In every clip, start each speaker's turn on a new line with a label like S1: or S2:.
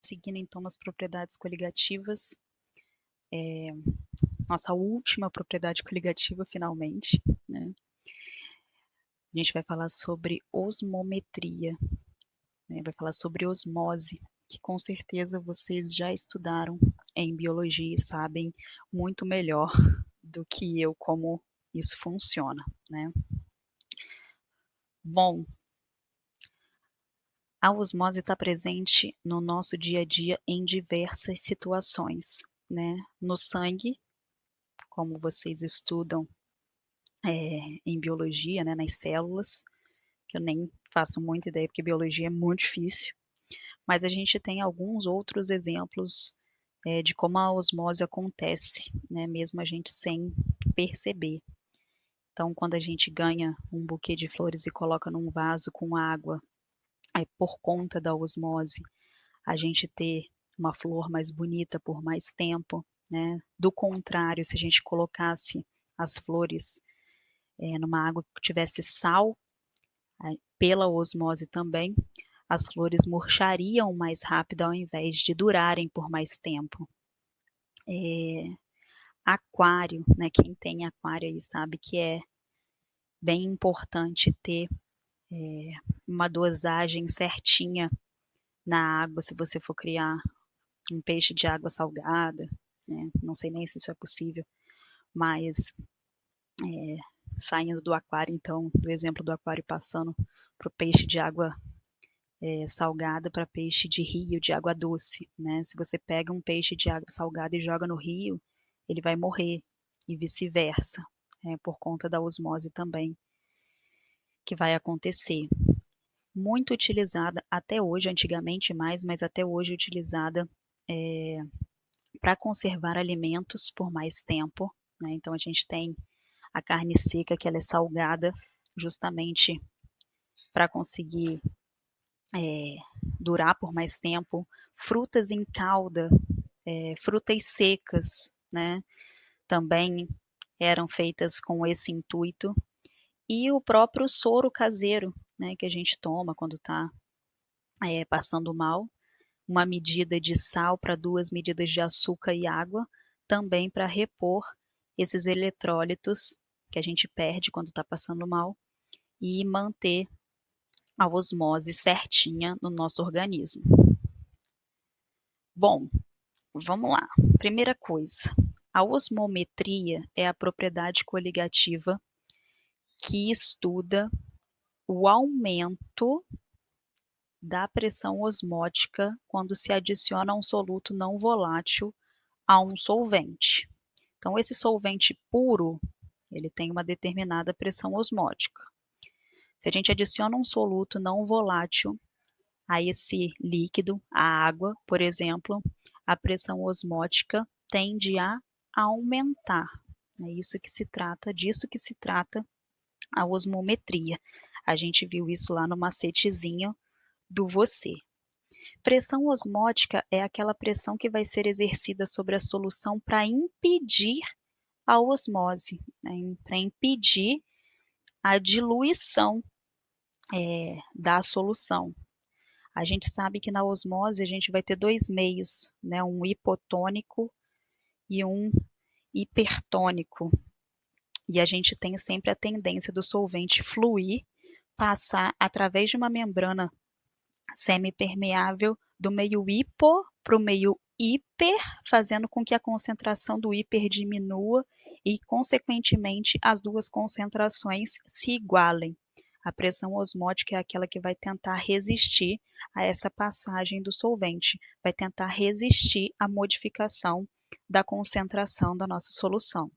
S1: seguindo então as propriedades coligativas, nossa última propriedade coligativa finalmente, né? A gente vai falar sobre osmometria, né? Vai falar sobre osmose, que com certeza vocês já estudaram em biologia e sabem muito melhor do que eu como isso funciona, né? Bom, a osmose está presente no nosso dia a dia em diversas situações, né? No sangue, como vocês estudam em biologia, né? Nas células, que eu nem faço muita ideia, porque biologia é muito difícil, mas a gente tem alguns outros exemplos de como a osmose acontece, né? Mesmo a gente sem perceber. Então, quando a gente ganha um buquê de flores e coloca num vaso com água, por conta da osmose, a gente ter uma flor mais bonita por mais tempo, né? Do contrário, se a gente colocasse as flores numa água que tivesse sal, pela osmose também, as flores murchariam mais rápido ao invés de durarem por mais tempo. Aquário, né? Quem tem aquário aí sabe que é bem importante ter uma dosagem certinha na água se você for criar um peixe de água salgada, né? Não sei nem se isso é possível, mas saindo do aquário, então, do exemplo do aquário passando para o peixe de água salgada para peixe de rio, de água doce, né? Se você pega um peixe de água salgada e joga no rio, ele vai morrer, e vice-versa, por conta da osmose também, que vai acontecer. Muito utilizada até hoje, antigamente mais, mas até hoje utilizada para conservar alimentos por mais tempo, né? Então a gente tem a carne seca, que ela é salgada justamente para conseguir durar por mais tempo. Frutas em calda, frutas secas, né? Também eram feitas com esse intuito. E o próprio soro caseiro, né? Que a gente toma quando está passando mal. Uma medida de sal para 2 medidas de açúcar e água, também para repor esses eletrólitos que a gente perde quando está passando mal e manter a osmose certinha no nosso organismo. Bom, vamos lá. Primeira coisa, a osmometria é a propriedade coligativa que estuda o aumento da pressão osmótica quando se adiciona um soluto não volátil a um solvente. Então, esse solvente puro, ele tem uma determinada pressão osmótica. Se a gente adiciona um soluto não volátil a esse líquido, a água, por exemplo, a pressão osmótica tende a aumentar. É isso que se trata, disso que se trata a osmometria. A gente viu isso lá no macetezinho do você. Pressão osmótica é aquela pressão que vai ser exercida sobre a solução para impedir a osmose, né? Para impedir a diluição da solução. A gente sabe que na osmose a gente vai ter 2 meios, né? Um hipotônico e um hipertônico. E a gente tem sempre a tendência do solvente fluir, passar através de uma membrana semipermeável do meio hipo para o meio hiper, fazendo com que a concentração do hiper diminua e, consequentemente, as duas concentrações se igualem. A pressão osmótica é aquela que vai tentar resistir a essa passagem do solvente, vai tentar resistir à modificação da concentração da nossa solução.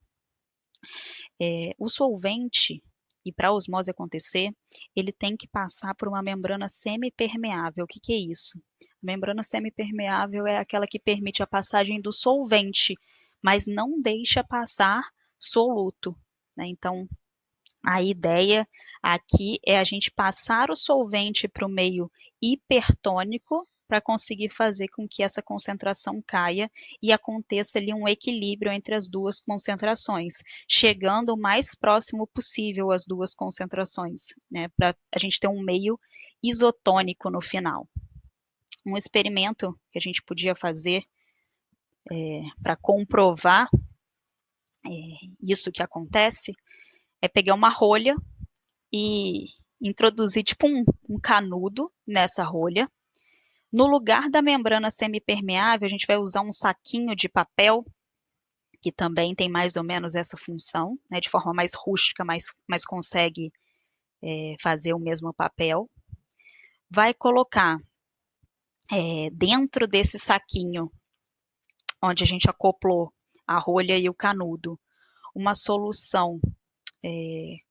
S1: O solvente, e para a osmose acontecer, ele tem que passar por uma membrana semipermeável. O que, que é isso? A membrana semipermeável é aquela que permite a passagem do solvente, mas não deixa passar soluto, né? Então, a ideia aqui é a gente passar o solvente para o meio hipertônico para conseguir fazer com que essa concentração caia e aconteça ali um equilíbrio entre as duas concentrações, chegando o mais próximo possível às duas concentrações, né, para a gente ter um meio isotônico no final. Um experimento que a gente podia fazer para comprovar isso que acontece é pegar uma rolha e introduzir tipo um canudo nessa rolha. No lugar da membrana semipermeável, a gente vai usar um saquinho de papel, que também tem mais ou menos essa função, né, de forma mais rústica, mas consegue fazer o mesmo papel. Vai colocar dentro desse saquinho, onde a gente acoplou a rolha e o canudo, uma solução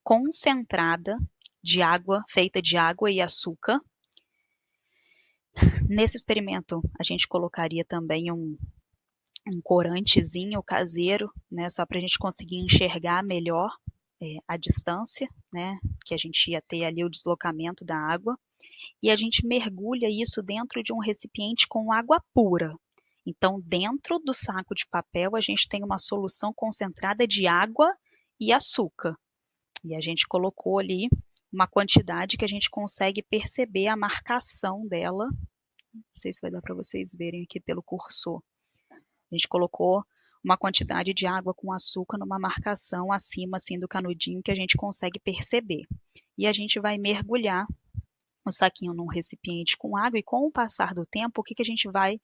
S1: concentrada de água, feita de água e açúcar. Nesse experimento, a gente colocaria também um corantezinho caseiro, né, só para a gente conseguir enxergar melhor a distância, né, que a gente ia ter ali o deslocamento da água. E a gente mergulha isso dentro de um recipiente com água pura. Então, dentro do saco de papel, a gente tem uma solução concentrada de água e açúcar. E a gente colocou ali uma quantidade que a gente consegue perceber a marcação dela. Não sei se vai dar para vocês verem aqui pelo cursor. A gente colocou uma quantidade de água com açúcar numa marcação acima assim do canudinho que a gente consegue perceber. E a gente vai mergulhar o saquinho num recipiente com água e com o passar do tempo, o que a gente vai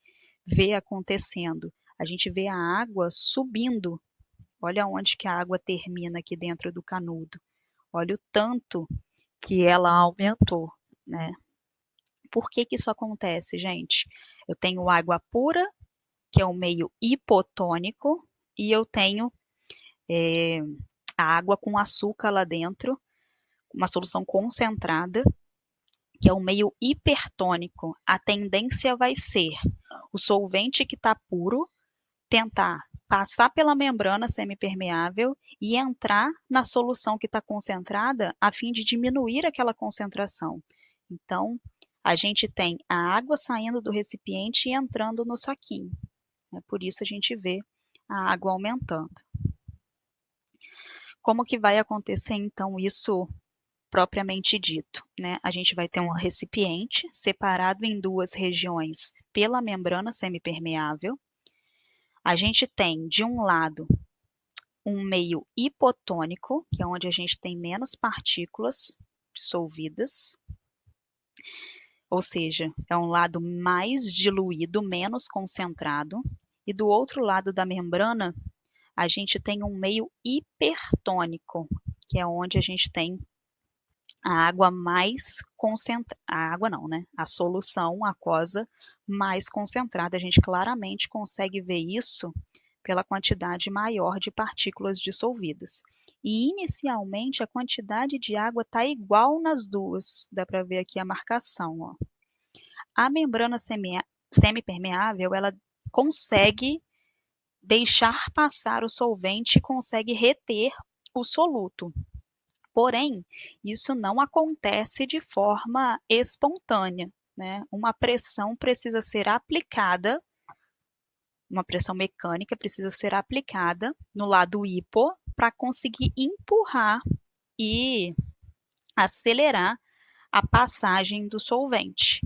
S1: ver acontecendo? A gente vê a água subindo. Olha onde que a água termina aqui dentro do canudo. Olha o tanto que ela aumentou, né? Por que isso acontece, gente? Eu tenho água pura, que é um meio hipotônico, e eu tenho a água com açúcar lá dentro, uma solução concentrada, que é um meio hipertônico. A tendência vai ser o solvente que está puro tentar passar pela membrana semipermeável e entrar na solução que está concentrada a fim de diminuir aquela concentração. Então, a gente tem a água saindo do recipiente e entrando no saquinho. Por isso a gente vê a água aumentando. Como que vai acontecer, então, isso propriamente dito, né? A gente vai ter um recipiente separado em duas regiões pela membrana semipermeável. A gente tem, de um lado, um meio hipotônico, que é onde a gente tem menos partículas dissolvidas, ou seja, é um lado mais diluído, menos concentrado. E do outro lado da membrana, a gente tem um meio hipertônico, que é onde a gente tem a água mais concentrada, a água não, né? A solução aquosa mais concentrada. A gente claramente consegue ver isso pela quantidade maior de partículas dissolvidas. E inicialmente a quantidade de água está igual nas duas, dá para ver aqui a marcação, ó. A membrana semipermeável, ela consegue deixar passar o solvente e consegue reter o soluto. Porém, isso não acontece de forma espontânea, né? Uma pressão precisa ser aplicada, uma pressão mecânica precisa ser aplicada no lado hipo para conseguir empurrar e acelerar a passagem do solvente.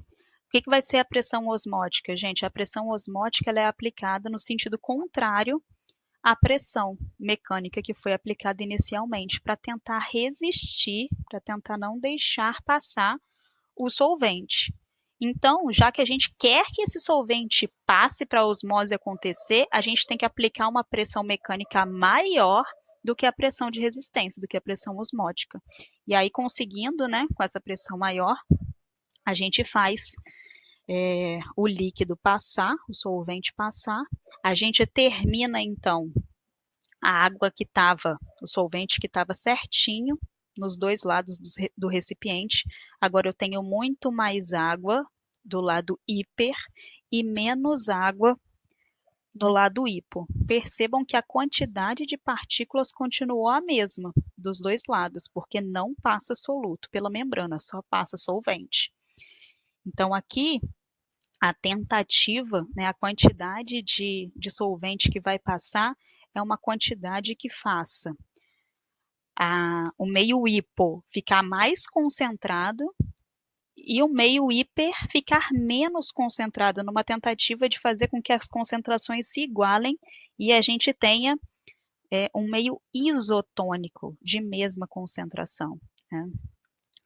S1: O que vai ser a pressão osmótica, gente? A pressão osmótica ela é aplicada no sentido contrário à pressão mecânica que foi aplicada inicialmente para tentar resistir, para tentar não deixar passar o solvente. Então, já que a gente quer que esse solvente passe para a osmose acontecer, a gente tem que aplicar uma pressão mecânica maior do que a pressão de resistência, do que a pressão osmótica. E aí, conseguindo, né, com essa pressão maior, a gente faz o líquido passar, o solvente passar. A gente termina, então, a água que estava, o solvente que estava certinho nos dois lados do recipiente. Agora eu tenho muito mais água do lado hiper e menos água do lado hipo. Percebam que a quantidade de partículas continuou a mesma dos dois lados, porque não passa soluto pela membrana, só passa solvente. Então aqui a tentativa, né, a quantidade de solvente que vai passar é uma quantidade que faça o meio hipo ficar mais concentrado e o meio hiper ficar menos concentrado, numa tentativa de fazer com que as concentrações se igualem e a gente tenha um meio isotônico de mesma concentração, né?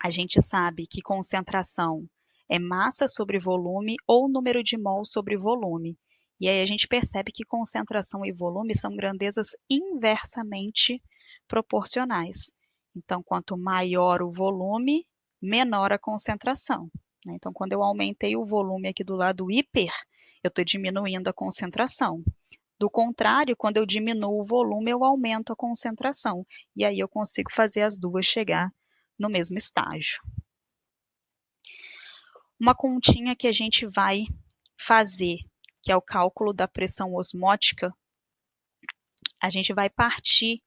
S1: A gente sabe que concentração é massa sobre volume ou número de mol sobre volume. E aí a gente percebe que concentração e volume são grandezas inversamente proporcionais. Então, quanto maior o volume, menor a concentração, né? Então, quando eu aumentei o volume aqui do lado hiper, eu estou diminuindo a concentração. Do contrário, quando eu diminuo o volume, eu aumento a concentração. E aí eu consigo fazer as duas chegar no mesmo estágio. Uma continha que a gente vai fazer, que é o cálculo da pressão osmótica, a gente vai partir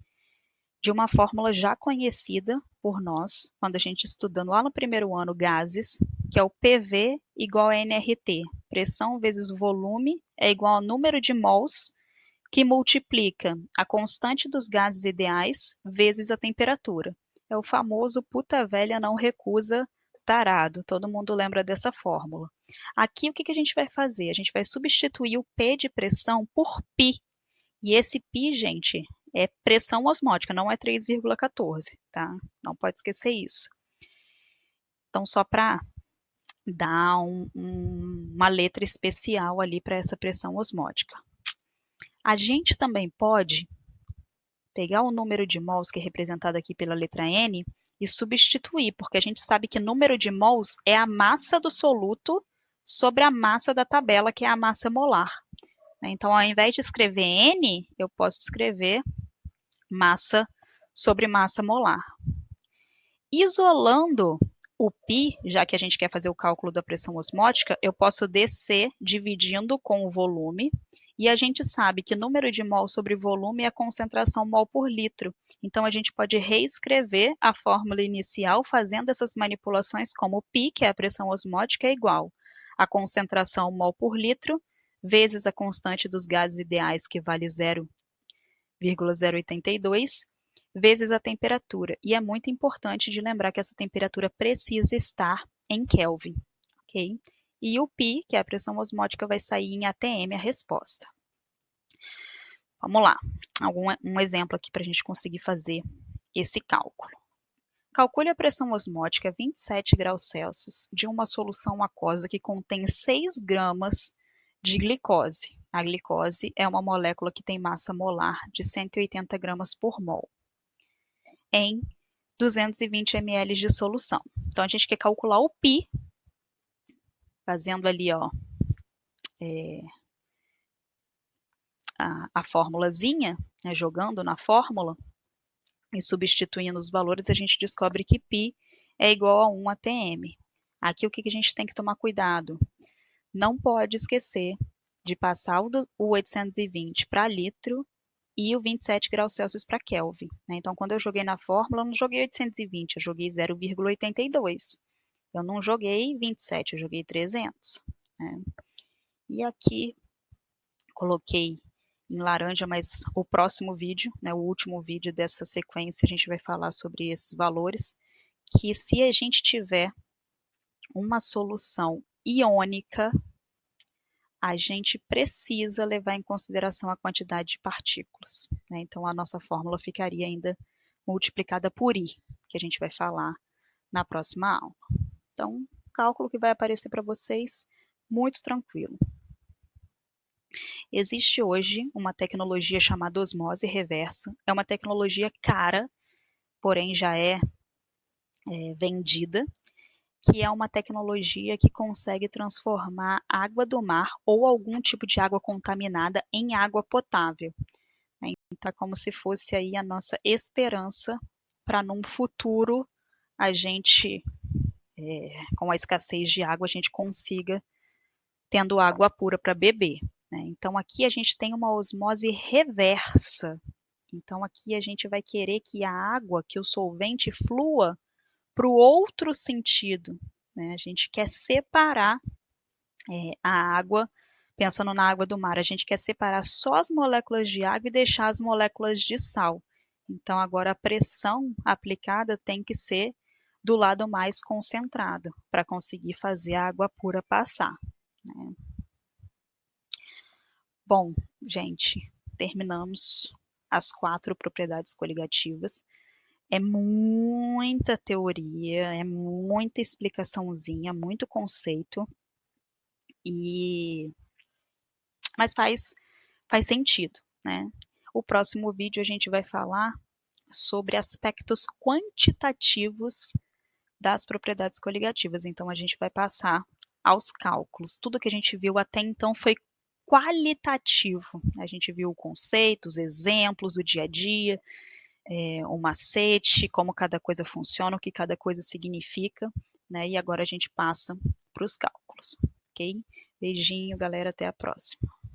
S1: de uma fórmula já conhecida por nós, quando a gente estudando lá no primeiro ano gases, que é o PV igual a nRT. Pressão vezes o volume é igual ao número de mols que multiplica a constante dos gases ideais vezes a temperatura. É o famoso puta velha não recusa tarado. Todo mundo lembra dessa fórmula. Aqui o que a gente vai fazer? A gente vai substituir o P de pressão por π. E esse π, gente, é pressão osmótica, não é 3,14, tá? Não pode esquecer isso. Então, só para dar uma letra especial ali para essa pressão osmótica. A gente também pode pegar o número de mols, que é representado aqui pela letra N, e substituir, porque a gente sabe que número de mols é a massa do soluto sobre a massa da tabela, que é a massa molar. Então, ao invés de escrever N, eu posso escrever massa sobre massa molar. Isolando o π, já que a gente quer fazer o cálculo da pressão osmótica, eu posso descer dividindo com o volume, e a gente sabe que número de mol sobre volume é a concentração mol por litro. Então, a gente pode reescrever a fórmula inicial fazendo essas manipulações como π, que é a pressão osmótica, é igual a concentração mol por litro, vezes a constante dos gases ideais, que vale 0,082, vezes a temperatura. E é muito importante de lembrar que essa temperatura precisa estar em Kelvin, ok? E o π, que é a pressão osmótica, vai sair em atm a resposta. Vamos lá, um exemplo aqui para a gente conseguir fazer esse cálculo. Calcule a pressão osmótica a 27 graus Celsius de uma solução aquosa que contém 6 gramas de glicose. A glicose é uma molécula que tem massa molar de 180 gramas por mol, em 220 ml de solução. Então, a gente quer calcular o π, fazendo ali, ó, a formulazinha, né, jogando na fórmula e substituindo os valores, a gente descobre que π é igual a 1 atm. Aqui o que a gente tem que tomar cuidado? Não pode esquecer de passar o 820 para litro e o 27 graus Celsius para Kelvin, né? Então, quando eu joguei na fórmula, eu não joguei 820, eu joguei 0,82. Eu não joguei 27, eu joguei 300, né? E aqui coloquei em laranja, mas o próximo vídeo, né, o último vídeo dessa sequência, a gente vai falar sobre esses valores, que se a gente tiver uma solução iônica, a gente precisa levar em consideração a quantidade de partículas, né? Então, a nossa fórmula ficaria ainda multiplicada por I, que a gente vai falar na próxima aula. Então, cálculo que vai aparecer para vocês, muito tranquilo. Existe hoje uma tecnologia chamada osmose reversa. É uma tecnologia cara, porém já é vendida, que é uma tecnologia que consegue transformar água do mar ou algum tipo de água contaminada em água potável. Então, é como se fosse aí a nossa esperança para num futuro a gente, com a escassez de água, a gente consiga tendo água pura para beber, né? Então, aqui a gente tem uma osmose reversa. Então, aqui a gente vai querer que a água, que o solvente flua para o outro sentido, né? A gente quer separar a água, pensando na água do mar, a gente quer separar só as moléculas de água e deixar as moléculas de sal. Então, agora a pressão aplicada tem que ser do lado mais concentrado, para conseguir fazer a água pura passar, né? Bom, gente, terminamos as 4 propriedades coligativas. É muita teoria, é muita explicaçãozinha, muito conceito, mas faz sentido, né? O próximo vídeo a gente vai falar sobre aspectos quantitativos das propriedades coligativas. Então, a gente vai passar aos cálculos. Tudo que a gente viu até então foi qualitativo. A gente viu o conceito, os exemplos, o dia a dia, o macete, como cada coisa funciona, o que cada coisa significa, né? E agora a gente passa para os cálculos, ok? Beijinho, galera, até a próxima.